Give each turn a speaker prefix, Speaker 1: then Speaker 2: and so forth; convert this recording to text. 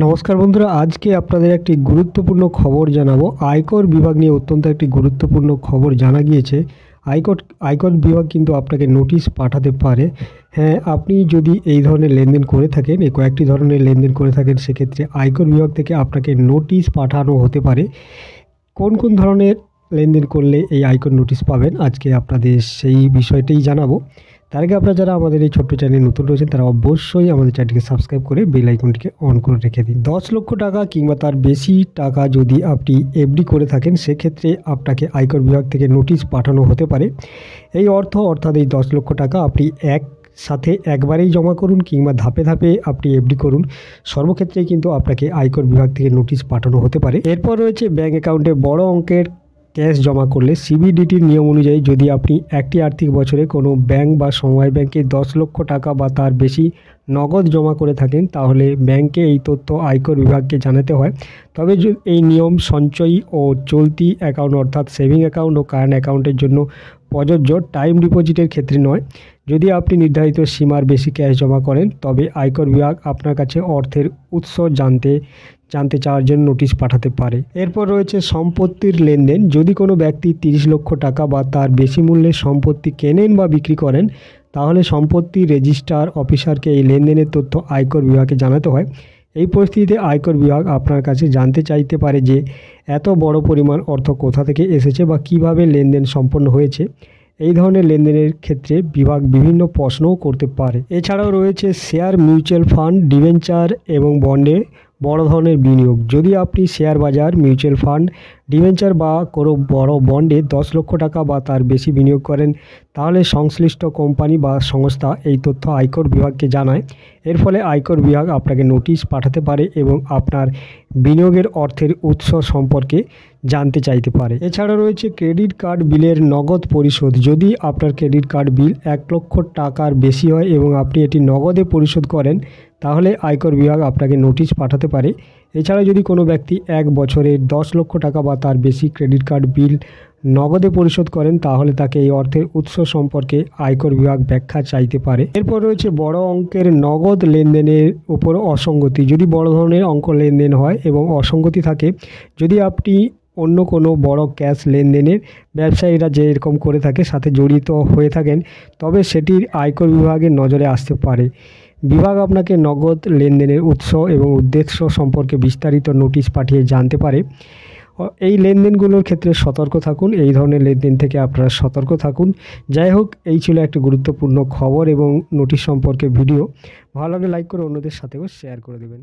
Speaker 1: নমস্কার বন্ধুরা, আজকে আপনাদের একটি গুরুত্বপূর্ণ খবর জানাবো। আয়কর বিভাগ নিয়ে অত্যন্ত একটি গুরুত্বপূর্ণ খবর জানা গিয়েছে। আয়কর বিভাগ কিন্তু আপনাকে নোটিশ পাঠাতে পারে। হ্যাঁ, আপনি যদি এই ধরনের লেনদেন করে থাকেন, এই কয়েকটি ধরনের লেনদেন করে থাকেন, সেক্ষেত্রে আয়কর বিভাগ থেকে আপনাকে নোটিশ পাঠানো হতে পারে। কোন কোন ধরনের লেনদেন করলে এই আয়কর নোটিশ পাবেন, আজকে আপনাদের সেই বিষয়টাই জানাবো। তার আগে আপনারা যারা আমাদের এই ছোট্ট চ্যানেলে নতুন রয়েছেন, তারা অবশ্যই আমাদের চ্যানেলটিকে সাবস্ক্রাইব করে বেল আইকনটিকে অন করে রেখে দিন। 10 লক্ষ টাকা কিংবা তার বেশি টাকা যদি আপনি এফডি করে থাকেন, সেক্ষেত্রে আপনাকে আয়কর বিভাগ থেকে নোটিশ পাঠানো হতে পারে। এই অর্থাৎ এই 10 লক্ষ টাকা আপনি সাথে একবারেই জমা করুন কিংবা ধাপে ধাপে আপনি এফডি করুন, সর্বক্ষেত্রেই কিন্তু আপনাকে আয়কর বিভাগ থেকে নোটিশ পাঠানো হতে পারে। এরপর রয়েছে ব্যাঙ্ক অ্যাকাউন্টে বড় অঙ্কের ক্যাশ জমা করলে সিবিডিটির নিয়ম অনুযায়ী যদি আপনি একটি আর্থিক বছরে কোনো ব্যাংক বা সমবায় ব্যাংকে 10 লক্ষ টাকা বা তার বেশি নগদ জমা করে থাকেন, তাহলে ব্যাংকে এই তথ্য আয়কর বিভাগকে জানাতে হয়। তবে এই নিয়ম সঞ্চয়ী ও চলতি অ্যাকাউন্ট অর্থাৎ সেভিং অ্যাকাউন্ট ও কারেন্ট অ্যাকাউন্টের জন্য প্রযোজ্য, টাইম ডিপোজিটের ক্ষেত্রে নয়। যদি আপনি নির্ধারিত সীমার বেশি ক্যাশ জমা করেন, তবে আয়কর বিভাগ আপনার কাছে অর্থের উৎস জানতে চাওয়ার জন্য নোটিশ পাঠাতে পারে। এরপর রয়েছে সম্পত্তির লেনদেন। যদি কোনো ব্যক্তি 30 লক্ষ টাকা বা তার বেশি মূল্যের সম্পত্তি কেনেন বা বিক্রি করেন, তাহলে সম্পত্তি রেজিস্ট্রার অফিসারকে এই লেনদেনের তথ্য আয়কর বিভাগে জানাতে হয়। এই পরিস্থিতিতে আয়কর বিভাগ আপনার কাছে জানতে চাইতে পারে যে এত বড় পরিমাণ অর্থ কোথা থেকে এসেছে বা কিভাবে লেনদেন সম্পন্ন হয়েছে। এই ধরনের লেনদেনের ক্ষেত্রে বিভাগ বিভিন্ন প্রশ্নও করতে পারে। এছাড়াও রয়েছে শেয়ার, মিউচুয়াল ফান্ড, ডিবেঞ্চার এবং বন্ডে বড় ধরনের বিনিয়োগ। যদি আপনি শেয়ার বাজার, মিউচুয়াল ফান্ড, ডিবেঞ্চার বা কোনো বড় বন্ডে 10 লক্ষ টাকা বা তার বেশি বিনিয়োগ করেন, তাহলে সংশ্লিষ্ট কোম্পানি বা সংস্থা এই তথ্য আয়কর বিভাগকে জানায়। এর ফলে আয়কর বিভাগ আপনাকে নোটিশ পাঠাতে পারে এবং আপনার বিনিয়োগের অর্থের উৎস সম্পর্কে জানতে চাইতে পারে। এছাড়া রয়েছে ক্রেডিট কার্ড বিলের নগদ পরিশোধ। যদি আপনার ক্রেডিট কার্ড বিল 1 লক্ষ টাকার বেশি হয় এবং আপনি এটি নগদে পরিশোধ করেন, তাহলে আয়কর বিভাগ আপনাকে নোটিশ পাঠাতে পারে। এছাড়া যদি কোনো ব্যক্তি 1 বছরে 10 লক্ষ টাকা বা তার বেশি ক্রেডিট কার্ড বিল নগদে পরিশোধ করেন, তাহলে তাকে এই অর্থের উৎস সম্পর্কে আয়কর বিভাগ ব্যাখ্যা চাইতে পারে। এরপর রয়েছে বড় অঙ্কের নগদ লেনদেনের উপর অসঙ্গতি। যদি বড় ধরনের অঙ্ক লেনদেন হয় এবং অসঙ্গতি থাকে, যদি আপনি অন্য কোনো বড় ক্যাশ লেনদেনের ব্যবসায়ীরা যে এরকম করে থাকে সাথে জড়িত হয়ে থাকেন, তবে সেটির আয়কর বিভাগের নজরে আসতে পারে। বিভাগ আপনাকে নগদ লেনদেনের উৎস এবং উদ্দেশ্য সম্পর্কে বিস্তারিত নোটিশ পাঠিয়ে জানতে পারে। এই লেনদেনগুলোর ক্ষেত্রে সতর্ক থাকুন। এই ধরনের লেনদেন থেকে আপনারা সতর্ক থাকুন। যাই হোক, এই ছিল একটা গুরুত্বপূর্ণ খবর এবং নোটিশ সম্পর্কে ভিডিও। ভালো লাগলে লাইক করে অন্যদের সাথেও শেয়ার করে দেবেন।